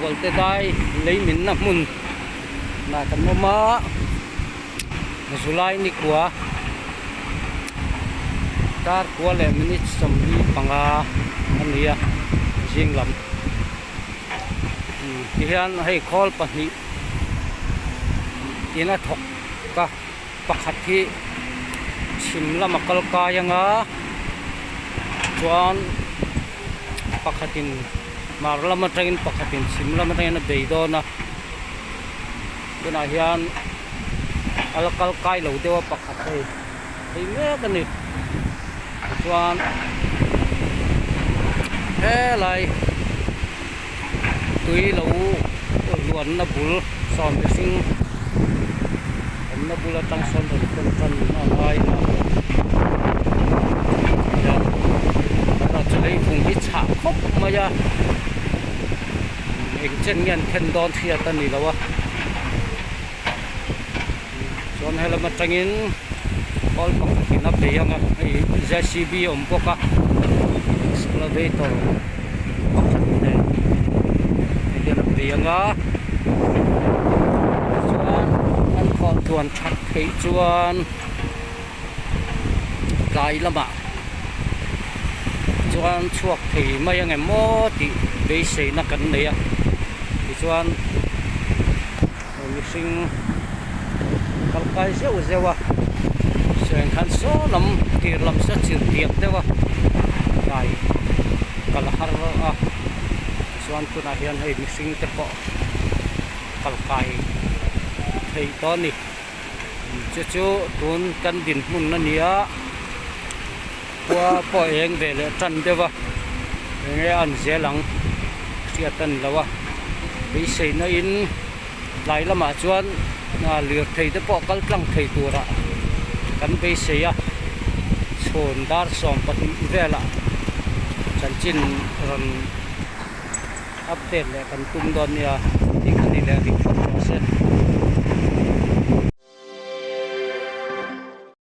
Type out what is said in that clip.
bolte dai leimin na mun na kan mama Zulai ni kwa tar kwa le minute sombi panga ania jinglam hian hei khol pahni ina thok ka pakhat hi chimlama kal kayanga chuan pakhatin marlama train pakhatin chimlama train beidona tuna hian alkal kai lo dewa pakhat hei me kani chuan lai tui lo luan na bul som sing na bula tang son kon na lai na ya ta chalei phung hi cha khop ma ya eng chen ngen khen don thia ta ni lawa son hela ma tangin all pakhatin a peyanga ei JCB om poka excavator pakhat ne idela peyanga chuan that thei chuan kai lama chuan chuak thei mai ang emo ti be sei na kan nei a ti chuan mixing kalkai zeu zewa sen khan so lam tir lam sa chir tiap dewa kai kal har a chuan tuna hian hei mixing te po kalkai thei to ni chu tun kan din mun na nia qua po eng ve le tran dewa nge an zelang sia tan lawa be sei na in lai lama chuan na lir thei te po kal tlang thei tura kan be sei a chhon dar som patin vela chan chin ron update le kan tum don nia ti kan ni le ri phot se